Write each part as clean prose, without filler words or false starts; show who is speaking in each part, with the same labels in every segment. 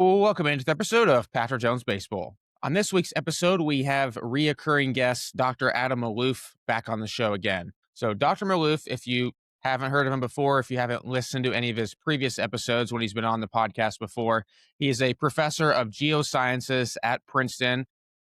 Speaker 1: Welcome into the episode of Patrick Jones Baseball. On this week's episode, we have reoccurring guest Dr. Adam Maloof back on the show again. So, Dr. Maloof, if you haven't heard of him before, if you haven't listened to any of his previous episodes when he's been on the podcast before, he is a professor of geosciences at Princeton,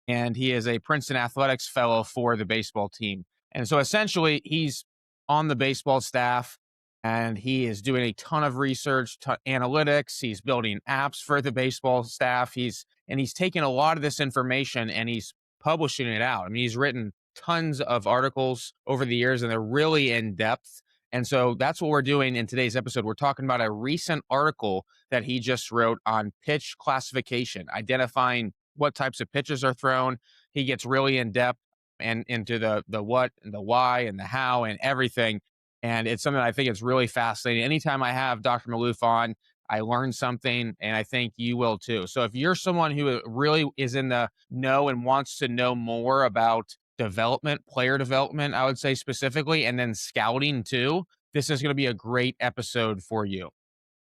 Speaker 1: and he is a Princeton athletics fellow for the baseball team. And so, essentially, he's on the baseball staff and he is doing a ton of research, analytics. He's building apps for the baseball staff. He's taking a lot of this information and he's publishing it out. I mean, he's written tons of articles over the years, and they're really in depth. And so that's what we're doing in today's episode. We're talking about a recent article that he just wrote on pitch classification, identifying what types of pitches are thrown. He gets really in depth and into the what and the why and the how and everything. And it's something I think is really fascinating. Anytime I have Dr. Maloof on, I learn something, and I think you will too. So if you're someone who really is in the know and wants to know more about development, player development, I would say specifically, and then scouting too, this is going to be a great episode for you.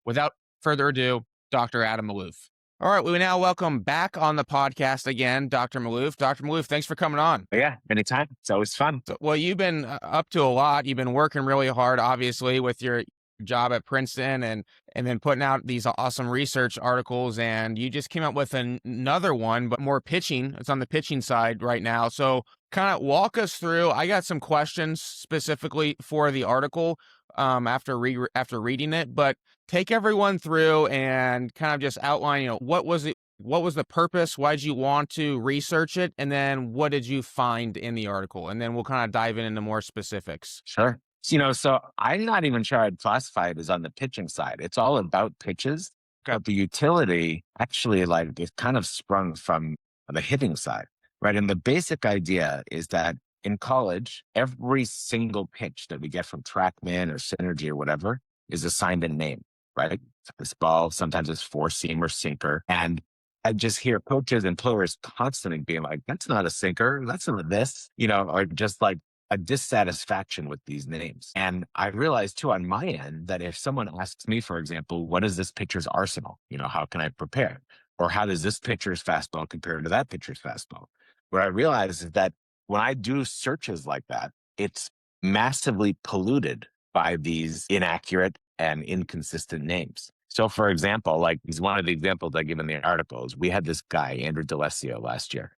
Speaker 1: Without further ado, Dr. Adam Maloof. All right, we now welcome back on the podcast again, Dr. Maloof. Dr. Maloof, thanks for coming on.
Speaker 2: Yeah, anytime. It's always fun.
Speaker 1: So, well, you've been up to a lot. You've been working really hard, obviously, with your job at Princeton and then putting out these awesome research articles. And you just came up with another one, but more pitching. It's on the pitching side right now. So kind of walk us through. I got some questions specifically for the article after reading it, but take everyone through and kind of just outline, what was it? What was the purpose? Why did you want to research it? And then what did you find in the article? And then we'll kind of dive into more specifics.
Speaker 2: Sure. So I'm not even sure I'd classify it as on the pitching side. It's all about pitches. But the utility actually it kind of sprung from the hitting side, right? And the basic idea is that in college, every single pitch that we get from TrackMan or Synergy or whatever is assigned a name, right? Fastball, sometimes it's four seam or sinker. And I just hear coaches and players constantly being like, that's not a sinker, that's not this, or just like a dissatisfaction with these names. And I realized too on my end that if someone asks me, for example, what is this pitcher's arsenal? How can I prepare? Or how does this pitcher's fastball compare to that pitcher's fastball? What I realize is that when I do searches like that, it's massively polluted by these inaccurate and inconsistent names. So for example, he's one of the examples I give in the articles. We had this guy, Andrew D'Alessio, last year,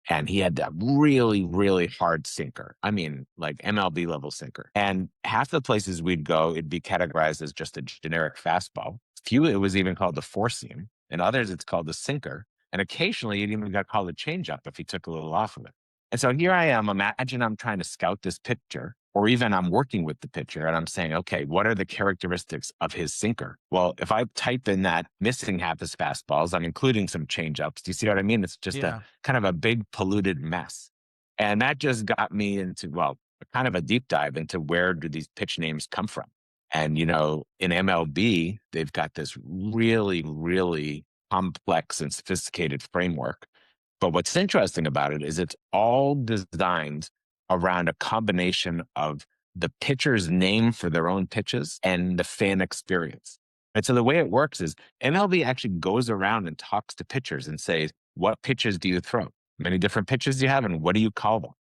Speaker 2: and he had that really, really hard sinker. I mean, like MLB level sinker. And half the places we'd go, it'd be categorized as just a generic fastball. Few, it was even called the four seam. And others, it's called the sinker. And occasionally, it even got called a changeup if he took a little off of it. And so here I am, imagine I'm trying to scout this pitcher, or even I'm working with the pitcher and I'm saying, okay, what are the characteristics of his sinker? Well, if I type in that missing half his fastballs, I'm including some changeups. Do you see what I mean? It's just a kind of a big polluted mess. And that just got me into, kind of a deep dive into where do these pitch names come from? And, in MLB, they've got this really, really complex and sophisticated framework. But what's interesting about it is it's all designed around a combination of the pitcher's name for their own pitches and the fan experience. And so the way it works is MLB actually goes around and talks to pitchers and says, what pitches do you throw? How many different pitches do you have and what do you call them?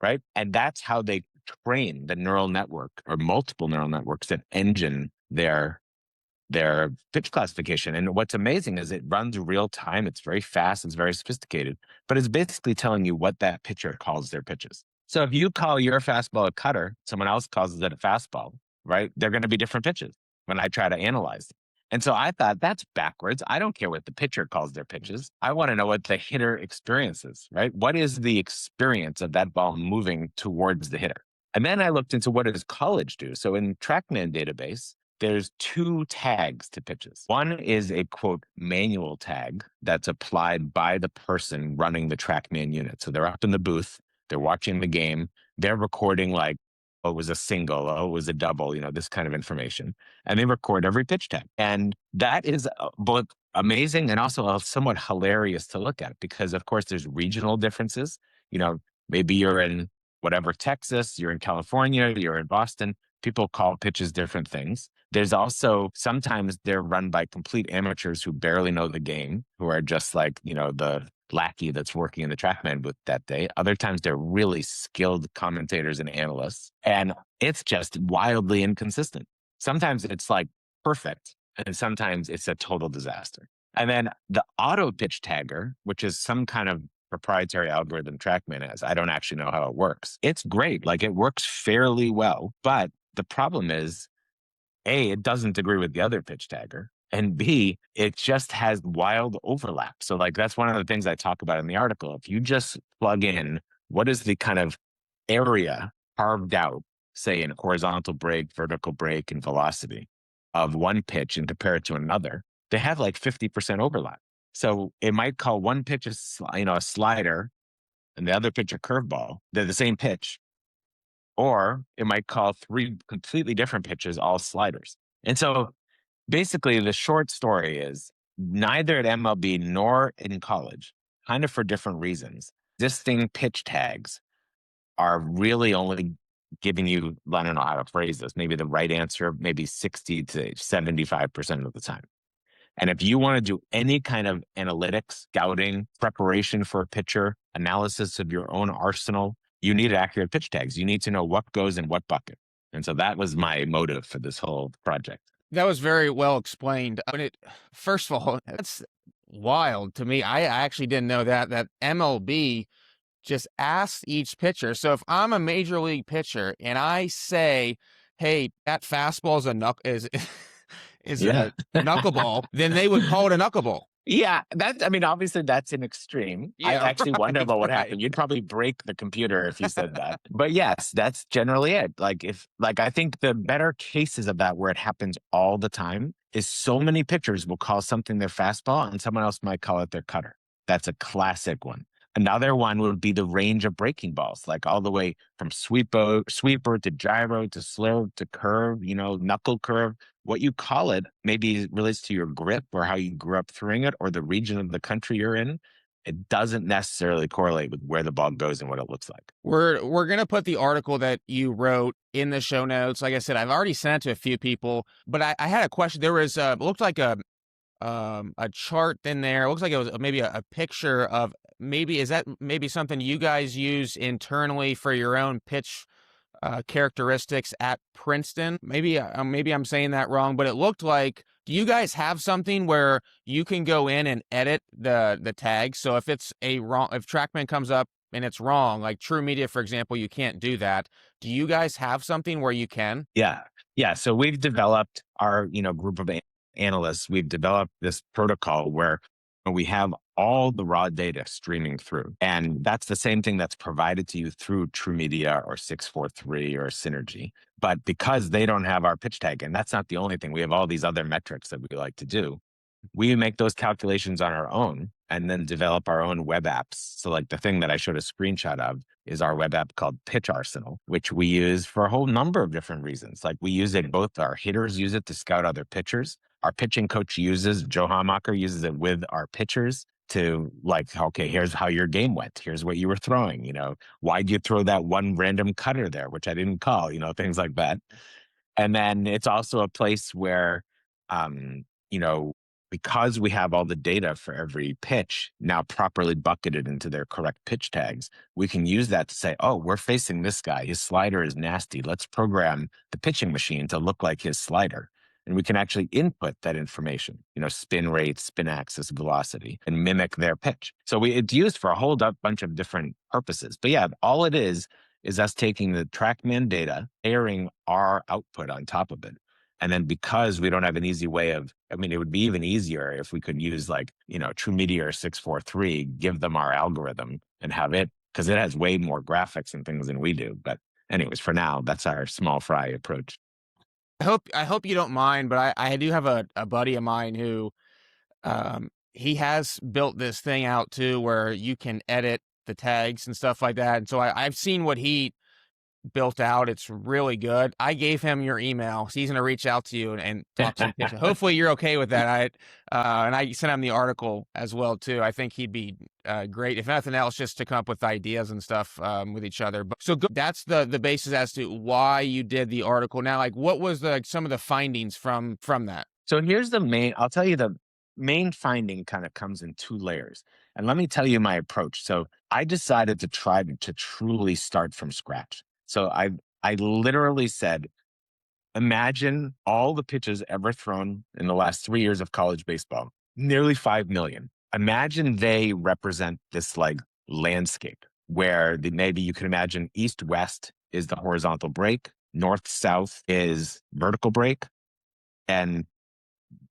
Speaker 2: Right? And that's how they train the neural network or multiple neural networks that engine their pitch classification. And what's amazing is it runs real time. It's very fast. It's very sophisticated, but it's basically telling you what that pitcher calls their pitches. So if you call your fastball a cutter, someone else calls it a fastball, right? They're going to be different pitches when I try to analyze them. And so I thought that's backwards. I don't care what the pitcher calls their pitches. I want to know what the hitter experiences, right? What is the experience of that ball moving towards the hitter? And then I looked into what does college do? So in TrackMan database, there's two tags to pitches. One is a quote manual tag that's applied by the person running the TrackMan unit. So they're up in the booth, they're watching the game, they're recording oh, it was a single, oh, it was a double, this kind of information. And they record every pitch tag. And that is both amazing and also somewhat hilarious to look at because of course there's regional differences. Maybe you're in whatever, Texas, you're in California, you're in Boston. People call pitches different things. There's also sometimes they're run by complete amateurs who barely know the game, who are just like, the lackey that's working in the TrackMan booth that day. Other times they're really skilled commentators and analysts. And it's just wildly inconsistent. Sometimes it's like perfect, and sometimes it's a total disaster. And then the auto pitch tagger, which is some kind of proprietary algorithm TrackMan has. I don't actually know how it works. It's great. Like it works fairly well. But the problem is, A, it doesn't agree with the other pitch tagger. And B, it just has wild overlap. So like that's one of the things I talk about in the article. If you just plug in what is the kind of area carved out, say in horizontal break, vertical break, and velocity of one pitch and compare it to another, they have like 50% overlap. So it might call one pitch a slider and the other pitch a curveball. They're the same pitch. Or it might call three completely different pitches all sliders. And so basically the short story is neither at MLB nor in college, kind of for different reasons, existing pitch tags are really only giving you, I don't know how to phrase this, maybe the right answer, maybe 60 to 75% of the time. And if you want to do any kind of analytics, scouting, preparation for a pitcher, analysis of your own arsenal, you need accurate pitch tags. You need to know what goes in what bucket. And so that was my motive for this whole project.
Speaker 1: That was very well explained. First of all, that's wild to me. I actually didn't know that MLB just asked each pitcher. So if I'm a major league pitcher and I say, "Hey, that fastball is is
Speaker 2: Yeah.
Speaker 1: a knuckleball," then they would call it a knuckleball.
Speaker 2: Yeah, obviously that's an extreme. I
Speaker 1: Yeah,
Speaker 2: actually wonder about what
Speaker 1: right.
Speaker 2: happened. You'd probably break the computer if you said that. But yes, that's generally it. I think the better cases of that where it happens all the time is so many pitchers will call something their fastball and someone else might call it their cutter. That's a classic one. Another one would be the range of breaking balls, like all the way from sweeper to gyro to slow to curve, knuckle curve. What you call it maybe relates to your grip or how you grew up throwing it or the region of the country you're in. It doesn't necessarily correlate with where the ball goes and what it looks like.
Speaker 1: We're gonna put the article that you wrote in the show notes. Like I said, I've already sent it to a few people, but I had a question. There was it looked like a chart in there. It looks like it was maybe a picture of is that maybe something you guys use internally for your own pitch characteristics at Princeton? Maybe I'm saying that wrong, but it looked like, do you guys have something where you can go in and edit the tag? So if it's if TrackMan comes up and it's wrong, like True Media, for example, you can't do that. Do you guys have something where you can?
Speaker 2: Yeah. Yeah. So we've developed our, group of analysts. We've developed this protocol where we have all the raw data streaming through. And that's the same thing that's provided to you through True Media or 643 or Synergy. But because they don't have our pitch tag, and that's not the only thing, we have all these other metrics that we like to do. We make those calculations on our own and then develop our own web apps. So like the thing that I showed a screenshot of is our web app called Pitch Arsenal, which we use for a whole number of different reasons. Like we use it, both our hitters use it to scout other pitchers. Our pitching coach Joe Hamacher uses it with our pitchers to okay, here's how your game went. Here's what you were throwing. Why'd you throw that one random cutter there, which I didn't call, things like that. And then it's also a place where, you know, because we have all the data for every pitch now properly bucketed into their correct pitch tags, we can use that to say, oh, we're facing this guy. His slider is nasty. Let's program the pitching machine to look like his slider. And we can actually input that information, spin rate, spin axis, velocity, and mimic their pitch. So it's used for a whole bunch of different purposes. But yeah, all it is us taking the TrackMan data, airing our output on top of it. And then because we don't have an easy way it would be even easier if we could use True Media or 643, give them our algorithm and have it, because it has way more graphics and things than we do. But anyways, for now, that's our small fry approach.
Speaker 1: I hope you don't mind, but I do have a buddy of mine who he has built this thing out too where you can edit the tags and stuff like that. And so I've seen what he built out. It's really good. I gave him your email. So he's going to reach out to you and talk some pitch. Hopefully you're okay with that. And I sent him the article as well too. I think he'd be great, if nothing else, just to come up with ideas and stuff with each other. But so that's the basis as to why you did the article. Now, like, what was some of the findings from that?
Speaker 2: So here's I'll tell you the main finding kind of comes in two layers. And let me tell you my approach. So I decided to try to truly start from scratch. So I literally said, imagine all the pitches ever thrown in the last 3 years of college baseball, nearly 5 million. Imagine they represent this like landscape where maybe you can imagine east-west is the horizontal break, north-south is vertical break, and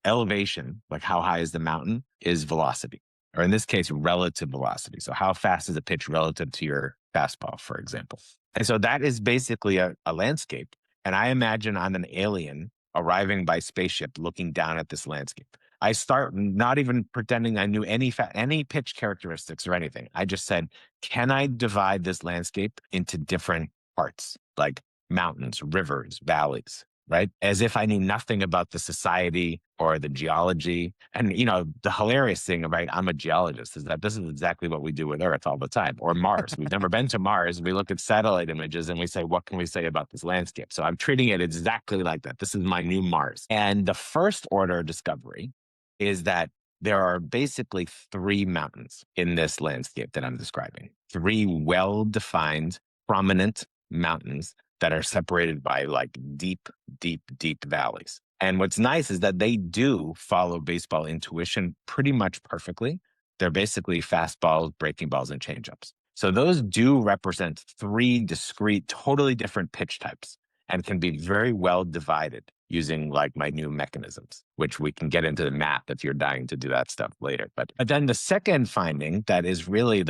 Speaker 2: elevation, like how high is the mountain, is velocity, or in this case, relative velocity. So how fast is a pitch relative to your fastball, for example. And so that is basically a landscape. And I imagine I'm an alien arriving by spaceship looking down at this landscape. I start not even pretending I knew any pitch characteristics or anything. I just said, can I divide this landscape into different parts, like mountains, rivers, valleys, right? As if I knew nothing about the society or the geology. And, the hilarious thing about I'm a geologist is that this is exactly what we do with Earth all the time, or Mars. We've never been to Mars. We look at satellite images and we say, what can we say about this landscape? So I'm treating it exactly like that. This is my new Mars. And the first order discovery is that there are basically 3 mountains in this landscape that I'm describing. 3 well-defined, prominent mountains that are separated by like deep, deep, deep valleys. And what's nice is that they do follow baseball intuition pretty much perfectly. They're basically fastballs, breaking balls, and changeups. So those do represent 3 discrete, totally different pitch types and can be very well divided using like my new mechanisms, which we can get into the math if you're dying to do that stuff later. But then the second finding that is really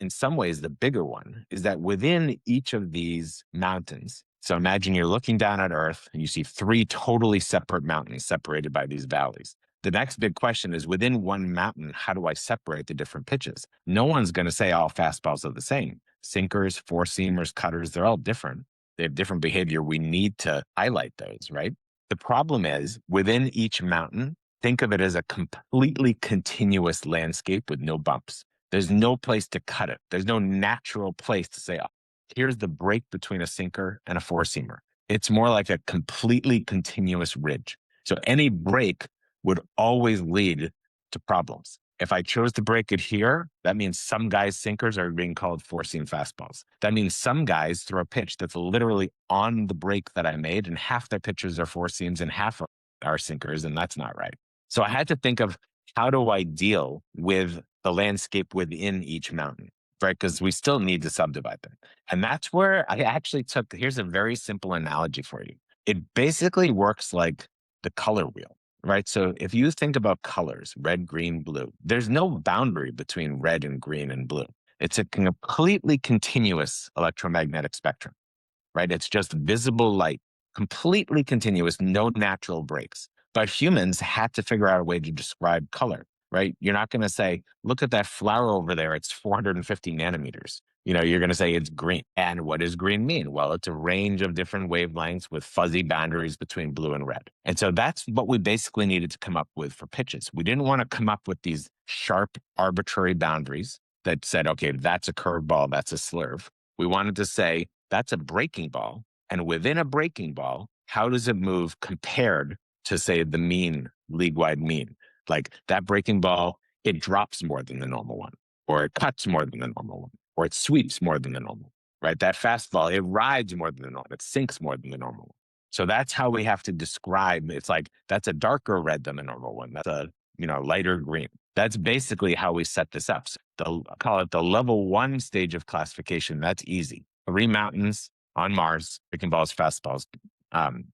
Speaker 2: in some ways the bigger one is that within each of these mountains, so imagine you're looking down at Earth and you see 3 totally separate mountains separated by these valleys. The next big question is, within one mountain, how do I separate the different pitches? No one's going to say all fastballs are the same. Sinkers, four-seamers, cutters, they're all different. They have different behavior. We need to highlight those, right? The problem is, within each mountain, think of it as a completely continuous landscape with no bumps. There's no place to cut it. There's no natural place to say, oh, here's the break between a sinker and a four-seamer. It's more like a completely continuous ridge. So any break would always lead to problems. If I chose to break it here, that means some guys' sinkers are being called four-seam fastballs. That means some guys throw a pitch that's literally on the break that I made, and half their pitches are four seams and half are sinkers, and that's not right. So I had to think of, how do I deal with the landscape within each mountain, right? Because we still need to subdivide them. And that's where I actually here's a very simple analogy for you. It basically works like the color wheel. Right. So if you think about colors, red, green, blue, there's no boundary between red and green and blue. It's a completely continuous electromagnetic spectrum, right? It's just visible light, completely continuous, no natural breaks. But humans had to figure out a way to describe color, right? You're not going to say, look at that flower over there. It's 450 nanometers. You're going to say it's green. And what does green mean? Well, it's a range of different wavelengths with fuzzy boundaries between blue and red. And so that's what we basically needed to come up with for pitches. We didn't want to come up with these sharp, arbitrary boundaries that said, okay, that's a curveball, that's a slurve. We wanted to say, that's a breaking ball. And within a breaking ball, how does it move compared to, say, the mean, league-wide mean? Like that breaking ball, it drops more than the normal one, or it cuts more than the normal one, or it sweeps more than the normal, right? That fastball, it rides more than the normal, it sinks more than the normal one. So that's how we have to describe. It's like, that's a darker red than the normal one. That's a, lighter green. That's basically how we set this up. So call it the level 1 stage of classification. That's easy. 3 mountains on Mars, breaking balls, fastballs,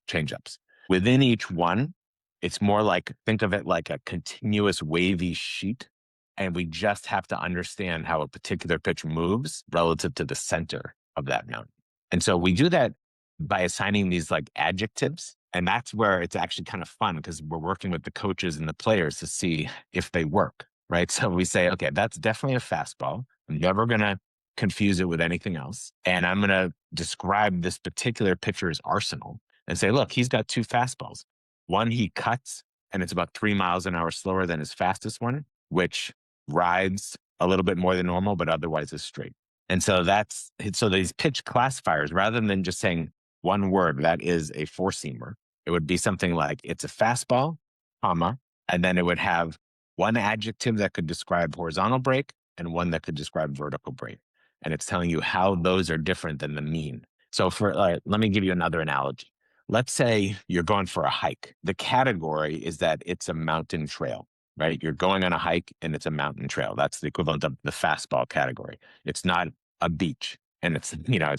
Speaker 2: changeups. Within each one, it's more like, think of it like a continuous wavy sheet. And we just have to understand how a particular pitch moves relative to the center of that mountain. And so we do that by assigning these like adjectives. And that's where it's actually kind of fun, because we're working with the coaches and the players to see if they work, right? So we say, okay, that's definitely a fastball. I'm never going to confuse it with anything else. And I'm going to describe this particular pitcher's arsenal and say, look, he's got two fastballs. One he cuts, and it's about 3 miles an hour slower than his fastest one, which rides a little bit more than normal, but otherwise is straight. And so so these pitch classifiers, rather than just saying one word that is a four-seamer, it would be something like it's a fastball, comma, and then it would have one adjective that could describe horizontal break and one that could describe vertical break. And it's telling you how those are different than the mean. So let me give you another analogy. Let's say you're going for a hike. The category is that it's a mountain trail, right? You're going on a hike and it's a mountain trail. That's the equivalent of the fastball category. It's not a beach and it's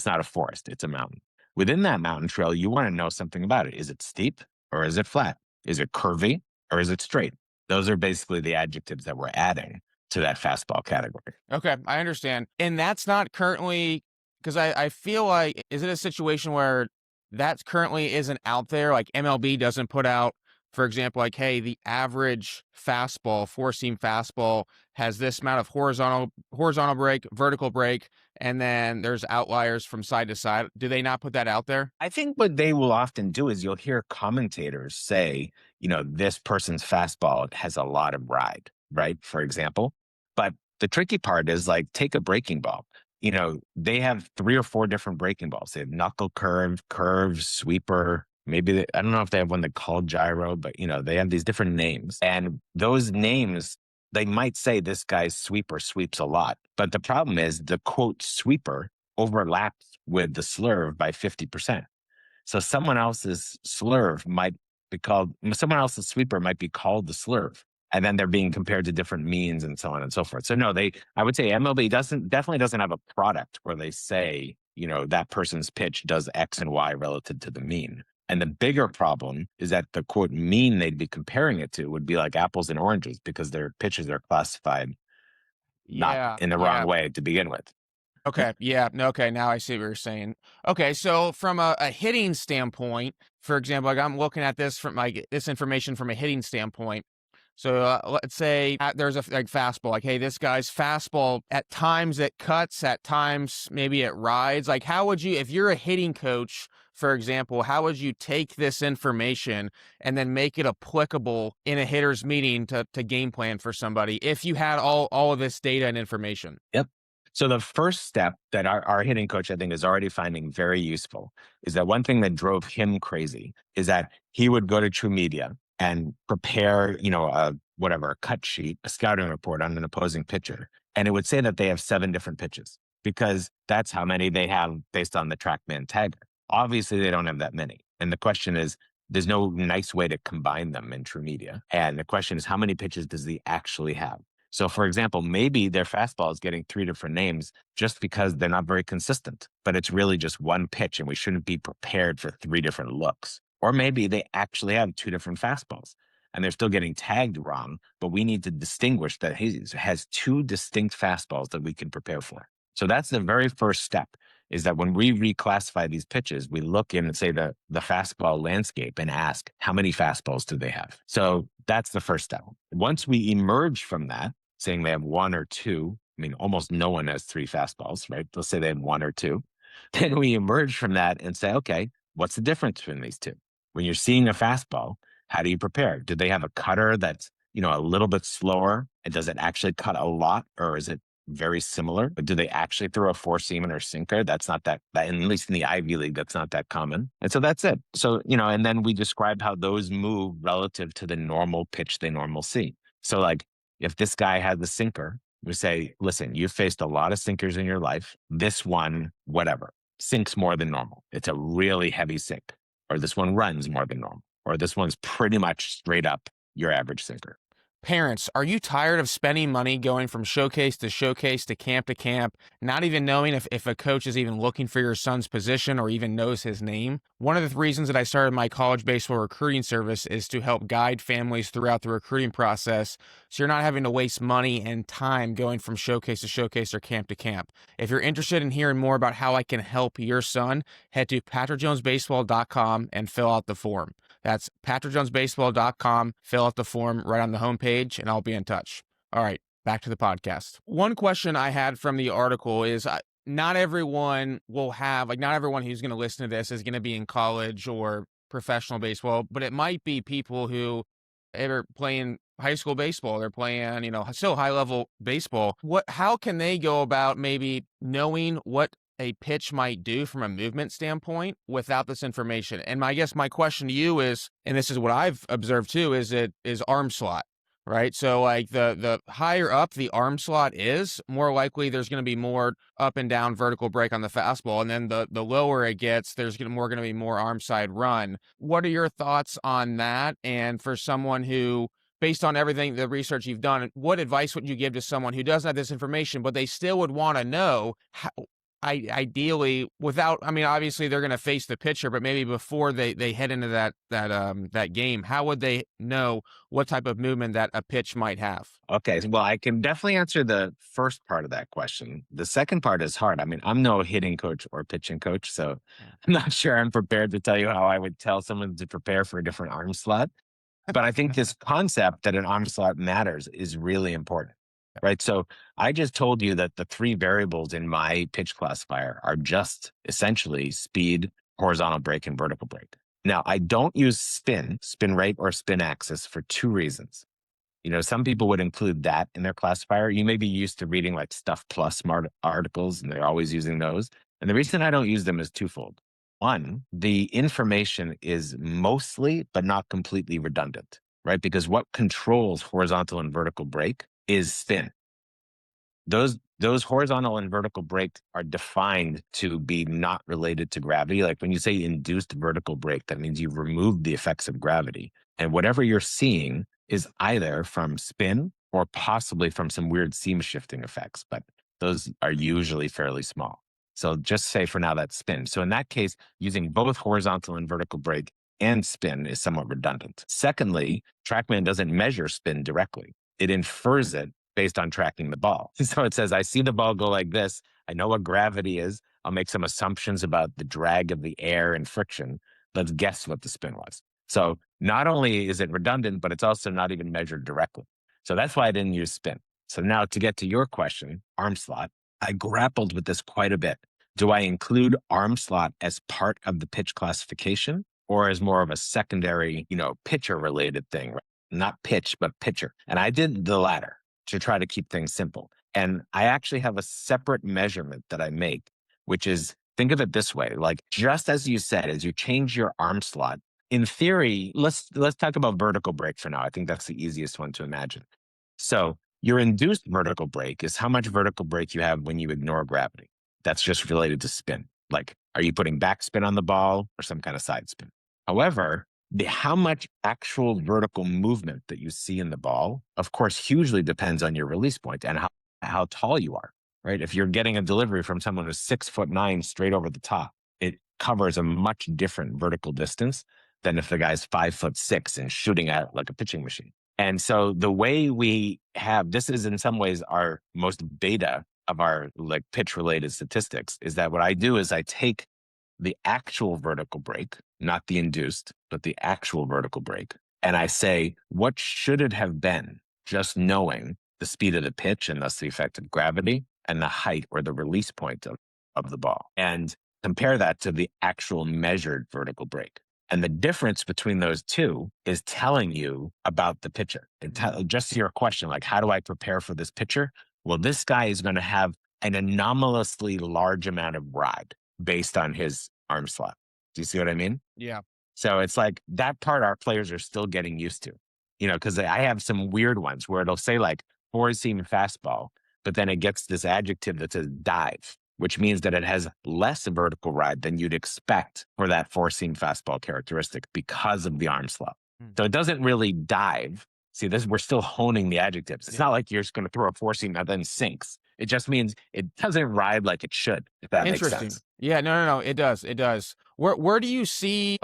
Speaker 2: not a forest, it's a mountain. Within that mountain trail, you want to know something about it. Is it steep or is it flat? Is it curvy or is it straight? Those are basically the adjectives that we're adding to that fastball category.
Speaker 1: Okay, I understand. And that's not currently, because I feel like, is it a situation where that currently isn't out there? Like MLB doesn't put out, for example, like, hey, the average fastball, four-seam fastball has this amount of horizontal break, vertical break, and then there's outliers from side to side. Do they not put that out there?
Speaker 2: I think what they will often do is you'll hear commentators say, this person's fastball has a lot of ride, right? For example. But the tricky part is like, take a breaking ball. They have 3 or 4 different breaking balls. They have knuckle curve, sweeper. Maybe I don't know if they have one they call gyro, but they have these different names. And those names, they might say this guy's sweeper sweeps a lot. But the problem is the quote sweeper overlaps with the slurve by 50%. So someone else's sweeper might be called the slurve. And then they're being compared to different means and so on and so forth. So no, I would say MLB definitely doesn't have a product where they say, that person's pitch does X and Y relative to the mean. And the bigger problem is that the quote mean they'd be comparing it to would be like apples and oranges because their pitches are classified not in the wrong way to begin with.
Speaker 1: Okay. Yeah. No, okay. Now I see what you're saying. Okay. So from a hitting standpoint, for example, like I'm looking at this from this information from a hitting standpoint. So let's say there's a fastball, like, hey, this guy's fastball, at times it cuts, at times maybe it rides. Like, how would you, if you're a hitting coach, for example, how would you take this information and then make it applicable in a hitter's meeting to game plan for somebody if you had all of this data and information?
Speaker 2: Yep. So the first step that our hitting coach, I think, is already finding very useful is that one thing that drove him crazy is that he would go to True Media and prepare, a cut sheet, a scouting report on an opposing pitcher. And it would say that they have 7 different pitches because that's how many they have based on the TrackMan tagger. Obviously, they don't have that many. And the question is, there's no nice way to combine them in True Media. And the question is, how many pitches does he actually have? So, for example, maybe their fastball is getting 3 different names just because they're not very consistent, but it's really just one pitch and we shouldn't be prepared for 3 different looks. Or maybe they actually have 2 different fastballs and they're still getting tagged wrong, but we need to distinguish that he has 2 distinct fastballs that we can prepare for. So that's the very first step, is that when we reclassify these pitches, we look in and say the fastball landscape and ask, how many fastballs do they have? So that's the first step. Once we emerge from that, saying they have 1 or 2, I mean, almost no one has 3 fastballs, right? Let's say they have 1 or 2. Then we emerge from that and say, okay, what's the difference between these 2? When you're seeing a fastball, how do you prepare? Do they have a cutter that's, a little bit slower? And does it actually cut a lot, or is it very similar? But do they actually throw a four-seamer or sinker? That's not that, at least in the Ivy League, that's not that common. And so that's it. So, and then we describe how those move relative to the normal pitch they normally see. So like, if this guy had the sinker, we say, listen, you've faced a lot of sinkers in your life. This one, whatever, sinks more than normal. It's a really heavy sink. Or this one runs more than normal. Or this one's pretty much straight up your average sinker.
Speaker 1: Parents, are you tired of spending money going from showcase to camp, not even knowing if a coach is even looking for your son's position or even knows his name? One of the reasons that I started my college baseball recruiting service is to help guide families throughout the recruiting process so you're not having to waste money and time going from showcase to camp to camp. If you're interested in hearing more about how I can help your son, head to patrickjonesbaseball.com and fill out the form. That's patrickjonesbaseball.com. Fill out the form right on the homepage, and I'll be in touch. All right, back to the podcast. One question I had from the article is, not everyone will have, like, not everyone who's going to listen to this is going to be in college or professional baseball, but it might be people who are playing high school baseball. They're playing, still high level baseball. How can they go about maybe knowing what a pitch might do from a movement standpoint without this information? And I guess my question to you is, and this is what I've observed too, is arm slot. Right. So like the higher up the arm slot is, more likely there's going to be more up and down vertical break on the fastball. And then the lower it gets, there's going to be more arm side run. What are your thoughts on that? And for someone who, based on everything, the research you've done, what advice would you give to someone who doesn't have this information, but they still would want to know how, ideally, without, I mean, obviously they're going to face the pitcher, but maybe before they head into that game, how would they know what type of movement that a pitch might have?
Speaker 2: Okay. Well, I can definitely answer the first part of that question. The second part is hard. I mean, I'm no hitting coach or pitching coach, so I'm not sure I'm prepared to tell you how I would tell someone to prepare for a different arm slot. But I think this concept that an arm slot matters is really important, right? So I just told you that the three variables in my pitch classifier are just essentially speed, horizontal break, and vertical break. Now, I don't use spin rate, or spin axis for two reasons. Some people would include that in their classifier. You may be used to reading like Stuff Plus articles, and they're always using those. And the reason I don't use them is twofold. One, the information is mostly, but not completely redundant, right? Because what controls horizontal and vertical break is spin. Those horizontal and vertical break are defined to be not related to gravity. Like when you say induced vertical break, that means you've removed the effects of gravity. And whatever you're seeing is either from spin or possibly from some weird seam shifting effects, but those are usually fairly small. So just say for now that's spin. So in that case, using both horizontal and vertical break and spin is somewhat redundant. Secondly, TrackMan doesn't measure spin directly. It infers it based on tracking the ball. So it says, I see the ball go like this. I know what gravity is. I'll make some assumptions about the drag of the air and friction. Let's guess what the spin was. So not only is it redundant, but it's also not even measured directly. So that's why I didn't use spin. So now to get to your question, arm slot, I grappled with this quite a bit. Do I include arm slot as part of the pitch classification or as more of a secondary, pitcher related thing? Right? Not pitch, but pitcher. And I did the latter to try to keep things simple. And I actually have a separate measurement that I make, which is, think of it this way, like just as you said, as you change your arm slot, in theory, let's talk about vertical break for now. I think that's the easiest one to imagine. So your induced vertical break is how much vertical break you have when you ignore gravity. That's just related to spin. Like, are you putting backspin on the ball or some kind of side spin? However, how much actual vertical movement that you see in the ball, of course, hugely depends on your release point and how tall you are, right? If you're getting a delivery from someone who's 6'9" straight over the top, it covers a much different vertical distance than if the guy's 5'6" and shooting at like a pitching machine. And so the way we have, this is in some ways our most beta of our like pitch related statistics, is that what I do is I take the actual vertical break, not the induced, but the actual vertical break. And I say, what should it have been just knowing the speed of the pitch and thus the effect of gravity and the height or the release point of the ball, and compare that to the actual measured vertical break. And the difference between those two is telling you about the pitcher. And just to your question, like, how do I prepare for this pitcher? Well, this guy is going to have an anomalously large amount of ride based on his arm slot. Do you see what I mean?
Speaker 1: Yeah.
Speaker 2: So it's like that part our players are still getting used to, because I have some weird ones where it'll say like four-seam fastball, but then it gets this adjective that says dive, which means that it has less vertical ride than you'd expect for that four-seam fastball characteristic because of the arm slot. So it doesn't really dive. See, we're still honing the adjectives. It's not like you're just going to throw a four-seam that then sinks. It just means it doesn't ride like it should, if that makes sense.
Speaker 1: Yeah, no, it does. It does. Where do you see,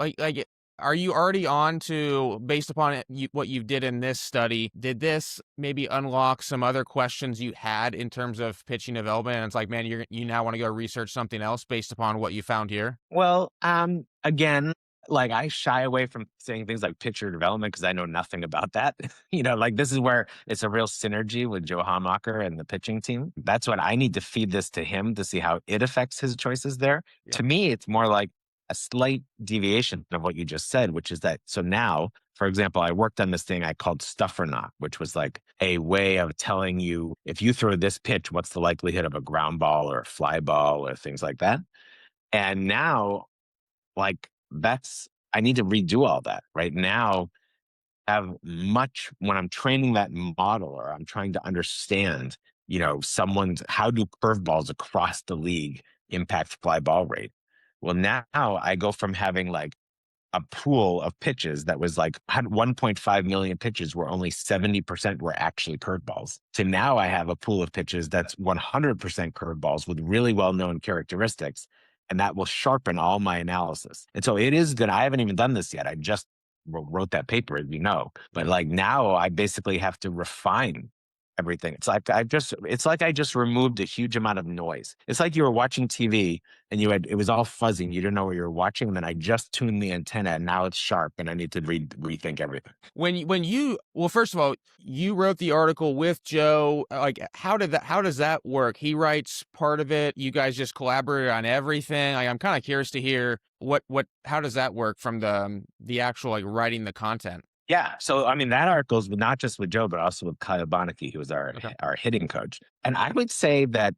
Speaker 1: are you already on to, based upon what you did in this study, did this maybe unlock some other questions you had in terms of pitching development? And it's like, man, you now want to go research something else based upon what you found here?
Speaker 2: Well, again, like I shy away from saying things like pitcher development because I know nothing about that. Like this is where it's a real synergy with Joe Hamacher and the pitching team. That's what I need to feed this to him to see how it affects his choices there.
Speaker 1: Yeah.
Speaker 2: To me, it's more like a slight deviation of what you just said, which is that so now, for example, I worked on this thing I called stuff or not, which was like a way of telling you if you throw this pitch, what's the likelihood of a ground ball or a fly ball or things like that. And now, like I need to redo all that right now. Have much when I'm training that model or I'm trying to understand, someone's how do curveballs across the league impact fly ball rate? Well, now I go from having like a pool of pitches that was like had 1.5 million pitches where only 70% were actually curveballs to now I have a pool of pitches that's 100% curveballs with really well-known characteristics. And that will sharpen all my analysis. And so it is good. I haven't even done this yet. I just wrote that paper, as you know, but like now I basically have to refine everything. It's like I just removed a huge amount of noise. It's like you were watching TV and it was all fuzzy and you didn't know what you were watching. And then I just tuned the antenna and now it's sharp and I need to rethink everything.
Speaker 1: Well, first of all, you wrote the article with Joe. Like, how does that work? He writes part of it. You guys just collaborate on everything. Like, I'm kind of curious to hear how does that work from the actual like writing the content?
Speaker 2: Yeah. So, I mean, that article is not just with Joe, but also with Kyle Bonneke, who was
Speaker 1: Okay.
Speaker 2: our hitting coach. And I would say that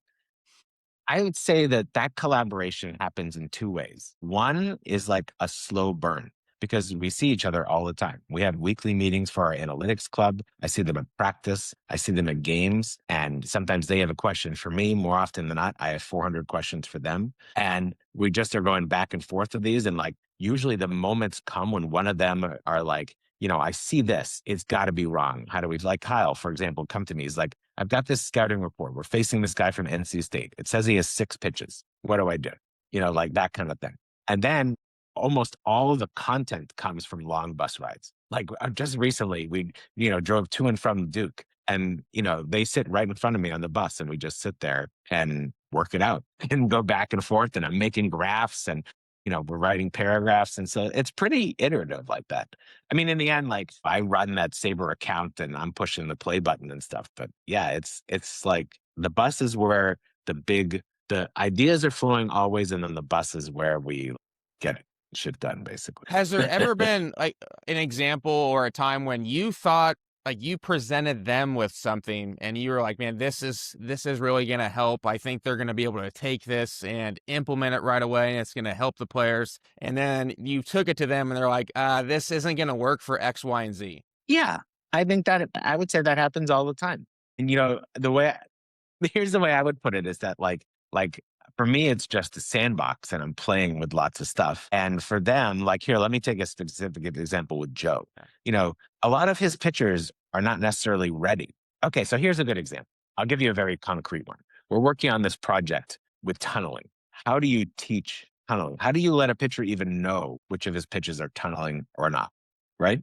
Speaker 2: collaboration happens in two ways. One is like a slow burn because we see each other all the time. We have weekly meetings for our analytics club. I see them at practice. I see them at games. And sometimes they have a question for me. More often than not, I have 400 questions for them. And we just are going back and forth of these. And like, usually the moments come when one of them are like, I see this. It's got to be wrong. How do we, like Kyle, for example, come to me. He's like, I've got this scouting report. We're facing this guy from NC State. It says he has 6 pitches. What do I do? Like that kind of thing. And then almost all of the content comes from long bus rides. Like just recently, we, drove to and from Duke and, they sit right in front of me on the bus and we just sit there and work it out and go back and forth. And I'm making graphs and, we're writing paragraphs. And so it's pretty iterative like that. I mean, in the end, like I run that Sabre account and I'm pushing the play button and stuff. But yeah, it's like the bus is where the ideas are flowing always. And then the bus is where we get shit done, basically.
Speaker 1: Has there ever been like an example or a time when you thought like you presented them with something and you were like, man, this is really going to help. I think they're going to be able to take this and implement it right away. And it's going to help the players. And then you took it to them and they're like, this isn't going to work for X, Y, and Z.
Speaker 2: Yeah. I would say that happens all the time. And here's the way I would put it is that like for me, it's just a sandbox and I'm playing with lots of stuff. And for them, like here, let me take a specific example with Joe. A lot of his pitchers are not necessarily ready. Okay, so here's a good example. I'll give you a very concrete one. We're working on this project with tunneling. How do you teach tunneling? How do you let a pitcher even know which of his pitches are tunneling or not? Right?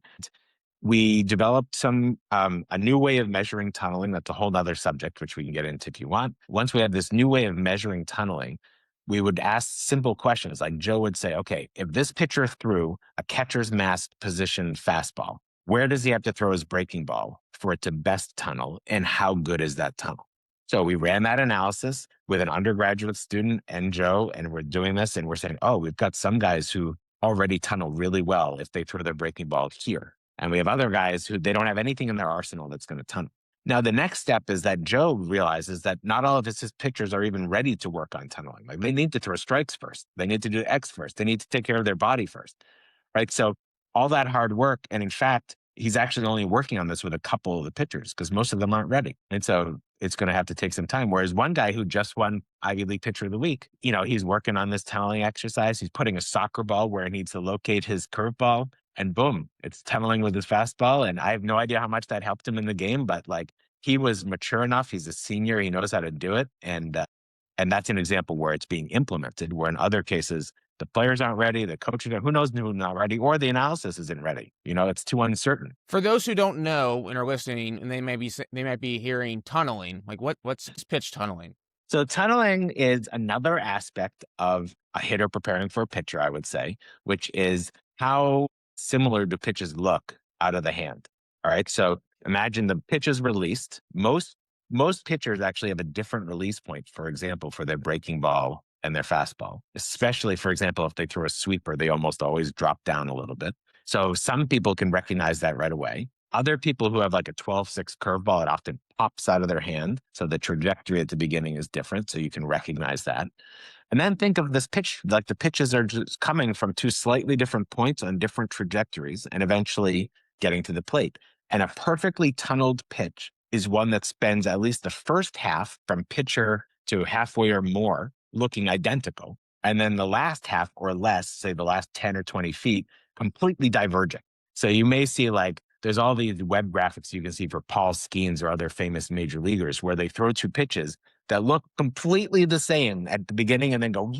Speaker 2: We developed a new way of measuring tunneling. That's a whole other subject, which we can get into if you want. Once we have this new way of measuring tunneling, we would ask simple questions. Like Joe would say, okay, if this pitcher threw a catcher's mask position fastball, where does he have to throw his breaking ball for it to best tunnel? And how good is that tunnel? So we ran that analysis with an undergraduate student and Joe, and we're doing this and we're saying, oh, we've got some guys who already tunnel really well if they throw their breaking ball here. And we have other guys who they don't have anything in their arsenal that's going to tunnel. Now, the next step is that Joe realizes that not all of his pitchers are even ready to work on tunneling. Like they need to throw strikes first. They need to do X first. They need to take care of their body first. Right. So all that hard work. And in fact, he's actually only working on this with a couple of the pitchers because most of them aren't ready. And so it's going to have to take some time. Whereas one guy who just won Ivy League Pitcher of the Week, he's working on this tunneling exercise. He's putting a soccer ball where he needs to locate his curveball. And boom, it's tunneling with his fastball. And I have no idea how much that helped him in the game, but like he was mature enough. He's a senior. He knows how to do it. And that's an example where it's being implemented, where in other cases, the players aren't ready, the coaches who knows who's not ready, or the analysis isn't ready. It's too uncertain.
Speaker 1: For those who don't know and are listening, and they might be hearing tunneling, like what's pitch tunneling?
Speaker 2: So tunneling is another aspect of a hitter preparing for a pitcher, I would say, which is how similar do pitches look out of the hand? All right. So imagine the pitch is released. Most pitchers actually have a different release point, for example, for their breaking ball and their fastball, especially, for example, if they throw a sweeper, they almost always drop down a little bit. So some people can recognize that right away. Other people who have like a 12-6 curveball, it often pops out of their hand. So the trajectory at the beginning is different. So you can recognize that. And then think of this pitch, like the pitches are just coming from two slightly different points on different trajectories and eventually getting to the plate. And a perfectly tunneled pitch is one that spends at least the first half from pitcher to halfway or more looking identical. And then the last half or less, say the last 10 or 20 feet, completely divergent. So you may see like there's all these web graphics you can see for Paul Skeens or other famous major leaguers where they throw two pitches that look completely the same at the beginning and then go.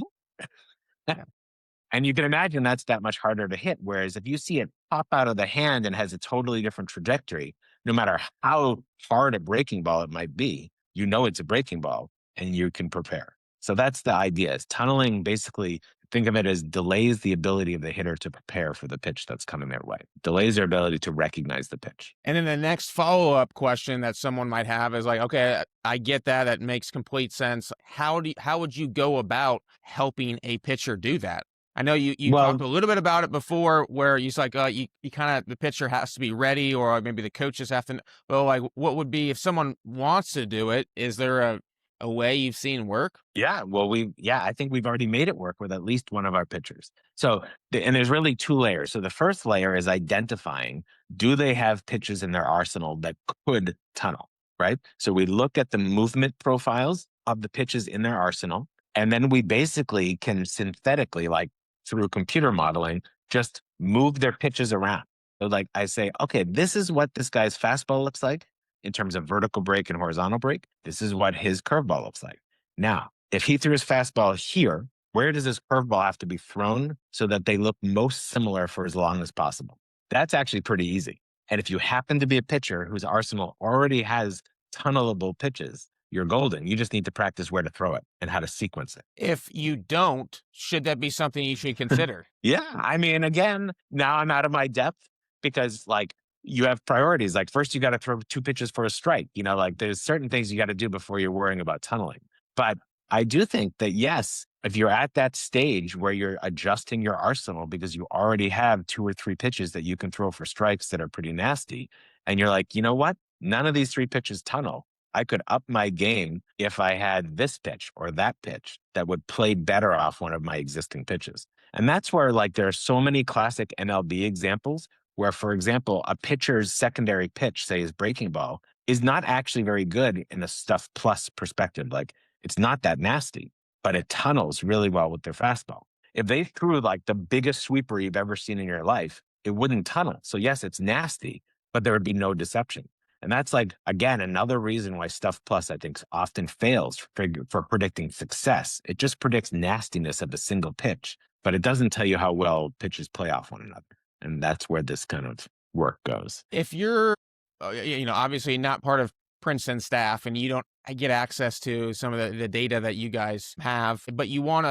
Speaker 2: And you can imagine that's that much harder to hit. Whereas if you see it pop out of the hand and has a totally different trajectory, no matter how hard a breaking ball it might be, you know it's a breaking ball and you can prepare. So that's the idea. Is tunneling basically, think of it as delays the ability of the hitter to prepare for the pitch that's coming their way. Delays their ability to recognize the pitch.
Speaker 1: And then the next follow-up question that someone might have is like, okay, I get that. That makes complete sense. How would you go about helping a pitcher do that? I know you talked
Speaker 2: Well,
Speaker 1: a little bit about it before where you like, you kind of, the pitcher has to be ready or maybe the coaches have to, well, like what would be if someone wants to do it, is there a way you've seen work?
Speaker 2: yeah, well, I think we've already made it work with at least one of our pitchers. So, and there's really two layers. So the first layer is identifying, do they have pitches in their arsenal that could tunnel, right? So we look at the movement profiles of the pitches in their arsenal, and then we basically can synthetically, like through computer modeling, just move their pitches around. So like I say, okay, this is what this guy's fastball looks like in terms of vertical break and horizontal break. This is what his curveball looks like. Now, if he threw his fastball here, where does his curveball have to be thrown so that they look most similar for as long as possible? That's actually pretty easy. And if you happen to be a pitcher whose arsenal already has tunnelable pitches, you're golden. You just need to practice where to throw it and how to sequence it.
Speaker 1: If you don't, should that be something you should consider?
Speaker 2: Yeah. I mean, again, now I'm out of my depth because like you have priorities. Like first you got to throw two pitches for a strike. You know, like there's certain things you got to do before you're worrying about tunneling. But I do think that yes, if you're at that stage where you're adjusting your arsenal because you already have two or three pitches that you can throw for strikes that are pretty nasty, and you're like, you know what? None of these three pitches tunnel. I could up my game if I had this pitch or that pitch that would play better off one of my existing pitches. And that's where like there are so many classic MLB examples where, for example, a pitcher's secondary pitch, say his breaking ball, is not actually very good in a stuff plus perspective. Like it's not that nasty, but it tunnels really well with their fastball. If they threw like the biggest sweeper you've ever seen in your life, it wouldn't tunnel. So yes, it's nasty, but there would be no deception. And that's like, again, another reason why Stuff Plus, I think, often fails for predicting success. It just predicts nastiness of a single pitch, but it doesn't tell you how well pitches play off one another. And that's where this kind of work goes.
Speaker 1: If you're, obviously not part of Princeton staff and you don't get access to some of the data that you guys have, but you want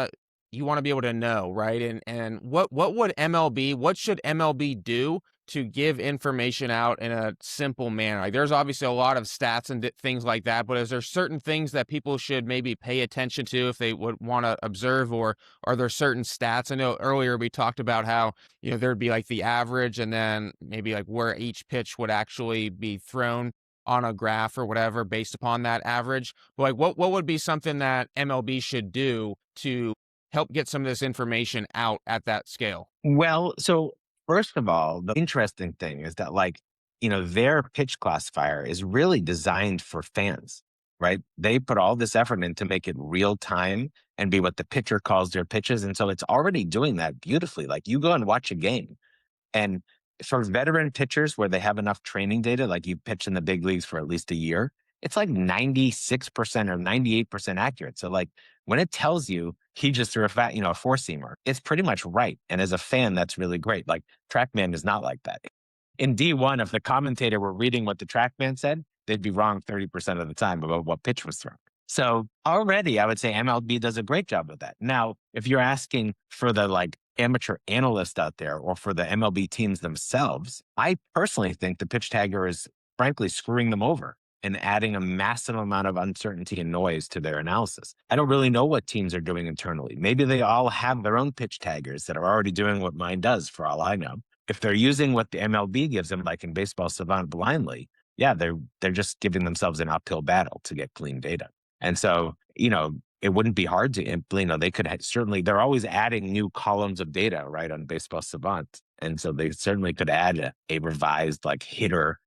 Speaker 1: to be able to know, right? And what should MLB do to give information out in a simple manner? Like there's obviously a lot of stats and things like that, but is there certain things that people should maybe pay attention to if they would want to observe, or are there certain stats? I know earlier we talked about how, there'd be like the average and then maybe like where each pitch would actually be thrown on a graph or whatever based upon that average. But like what would be something that MLB should do to help get some of this information out at that scale?
Speaker 2: Well, so first of all, the interesting thing is that their pitch classifier is really designed for fans, right? They put all this effort in to make it real time and be what the pitcher calls their pitches. And so it's already doing that beautifully. Like you go and watch a game, and for veteran pitchers where they have enough training data, like you pitch in the big leagues for at least a year, it's like 96% or 98% accurate. So like when it tells you he just threw a four-seamer, it's pretty much right. And as a fan, that's really great. Like TrackMan is not like that. In D1, if the commentator were reading what the TrackMan said, they'd be wrong 30% of the time about what pitch was thrown. So already I would say MLB does a great job of that. Now, if you're asking for the like amateur analyst out there or for the MLB teams themselves, I personally think the pitch tagger is frankly screwing them over and adding a massive amount of uncertainty and noise to their analysis. I don't really know what teams are doing internally. Maybe they all have their own pitch taggers that are already doing what mine does, for all I know. If they're using what the MLB gives them, like in Baseball Savant blindly, yeah, they're just giving themselves an uphill battle to get clean data. And so, it wouldn't be hard to, they could certainly, they're always adding new columns of data, right, on Baseball Savant. And so they certainly could add a revised like hitter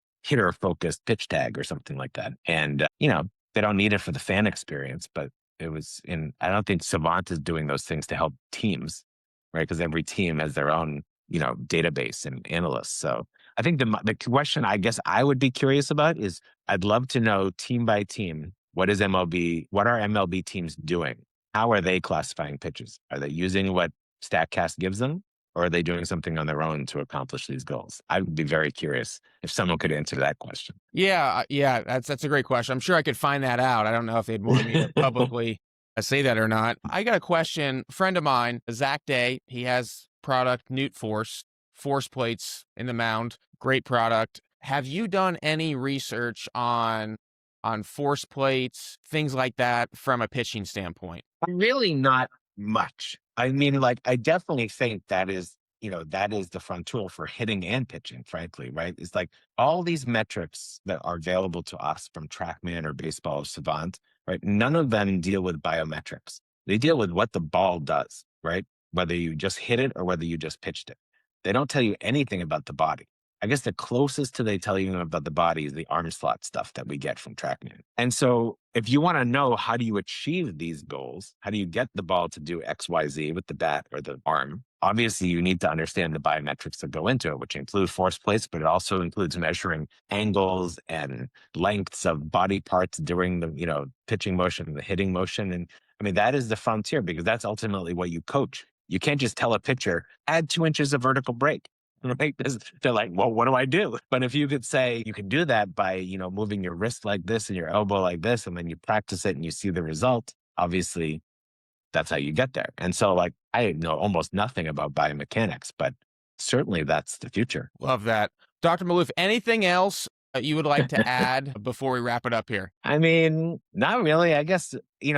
Speaker 2: focused pitch tag or something like that. And, they don't need it for the fan experience, but I don't think Savant is doing those things to help teams, right? Because every team has their own, database and analysts. So I think the question I guess I would be curious about is I'd love to know team by team, what are MLB teams doing? How are they classifying pitches? Are they using what StatCast gives them? Or are they doing something on their own to accomplish these goals? I would be very curious if someone could answer that question.
Speaker 1: Yeah, that's a great question. I'm sure I could find that out. I don't know if they'd want me to publicly say that or not. I got a question. A friend of mine, Zach Day, he has product Newt force plates in the mound. Great product. Have you done any research on force plates, things like that from a pitching standpoint?
Speaker 2: Really not much. I mean, like, I definitely think that is the frontier for hitting and pitching, frankly, right? It's like all these metrics that are available to us from TrackMan or Baseball Savant, right? None of them deal with biometrics. They deal with what the ball does, right? Whether you just hit it or whether you just pitched it. They don't tell you anything about the body. I guess the closest to they tell you about the body is the arm slot stuff that we get from TrackMan. And so if you want to know how do you achieve these goals, how do you get the ball to do X, Y, Z with the bat or the arm? Obviously, you need to understand the biometrics that go into it, which include force plates, but it also includes measuring angles and lengths of body parts during the, pitching motion and the hitting motion. And I mean, that is the frontier because that's ultimately what you coach. You can't just tell a pitcher, add 2 inches of vertical break. Right? They're like, well, what do I do? But if you could say you can do that by, moving your wrist like this and your elbow like this, and then you practice it and you see the result, obviously that's how you get there. And so like, I know almost nothing about biomechanics, but certainly that's the future.
Speaker 1: Love that. Dr. Maloof, anything else you would like to add before we wrap it up here?
Speaker 2: I mean, not really. I guess, it's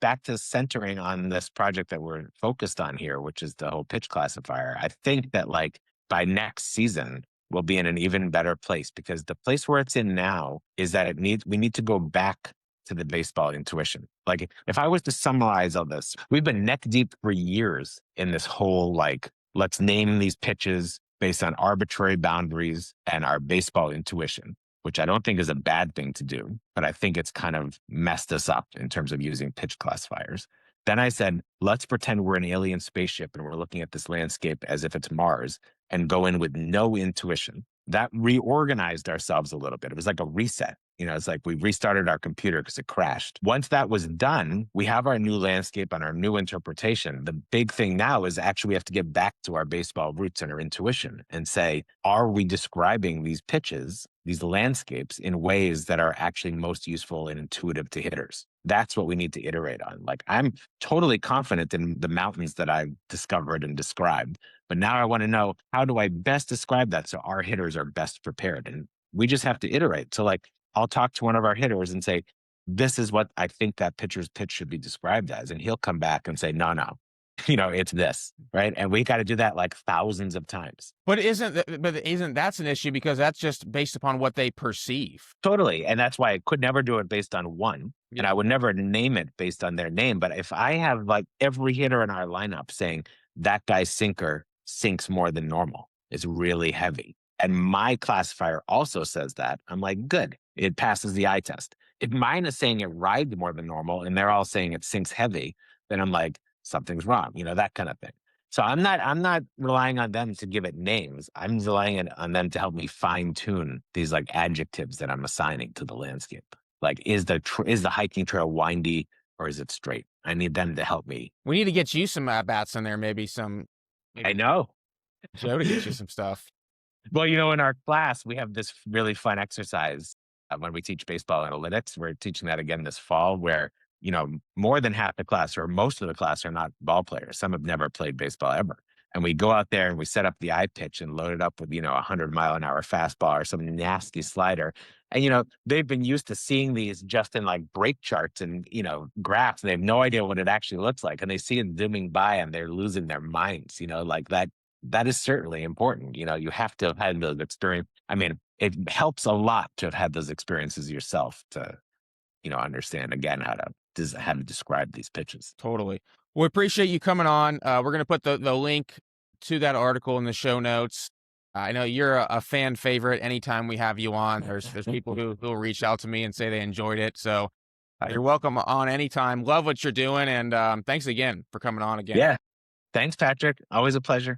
Speaker 2: back to centering on this project that we're focused on here, which is the whole pitch classifier. I think that like by next season, we'll be in an even better place because the place where it's in now is that we need to go back to the baseball intuition. Like if I was to summarize all this, we've been neck deep for years in this whole, like, let's name these pitches based on arbitrary boundaries and our baseball intuition, which I don't think is a bad thing to do, but I think it's kind of messed us up in terms of using pitch classifiers. Then I said, let's pretend we're an alien spaceship and we're looking at this landscape as if it's Mars and go in with no intuition. That reorganized ourselves a little bit. It was like a reset. It's like we restarted our computer because it crashed. Once that was done, we have our new landscape and our new interpretation. The big thing now is actually we have to get back to our baseball roots and our intuition and say, are we describing these pitches, these landscapes in ways that are actually most useful and intuitive to hitters? That's what we need to iterate on. Like I'm totally confident in the mountains that I've discovered and described, but now I want to know how do I best describe that so our hitters are best prepared? And we just have to iterate. So like, I'll talk to one of our hitters and say, this is what I think that pitcher's pitch should be described as. And he'll come back and say, no, it's this, right? And we got to do that like thousands of times.
Speaker 1: But isn't that's an issue because that's just based upon what they perceive?
Speaker 2: Totally. And that's why I could never do it based on one. Yeah. And I would never name it based on their name. But if I have like every hitter in our lineup saying that guy's sinker sinks more than normal, it's really heavy. And my classifier also says that, I'm like, good. It passes the eye test. If mine is saying it rides more than normal and they're all saying it sinks heavy, then I'm like, something's wrong, that kind of thing. So I'm not relying on them to give it names. I'm relying on them to help me fine tune these like adjectives that I'm assigning to the landscape. Like, is the hiking trail windy or is it straight? I need them to help me.
Speaker 1: We need to get you some bats in there. Maybe
Speaker 2: I know.
Speaker 1: Joe to get you some stuff.
Speaker 2: Well, in our class, we have this really fun exercise when we teach baseball analytics. We're teaching that again this fall where more than half the class or most of the class are not ball players. Some have never played baseball ever. And we go out there and we set up the eye pitch and load it up with, 100-mile-an-hour fastball or some nasty slider. And, they've been used to seeing these just in like break charts and, graphs. And they have no idea what it actually looks like. And they see it zooming by and they're losing their minds, like that. That is certainly important. You have to have had those experience. I mean, it helps a lot to have had those experiences yourself to, understand again how to describe these pitches.
Speaker 1: Totally. We appreciate you coming on. We're going to put the link to that article in the show notes. I know you're a fan favorite. Anytime we have you on, there's people who'll reach out to me and say they enjoyed it. So you're welcome on anytime. Love what you're doing, and thanks again for coming on again.
Speaker 2: Yeah. Thanks, Patrick. Always a pleasure.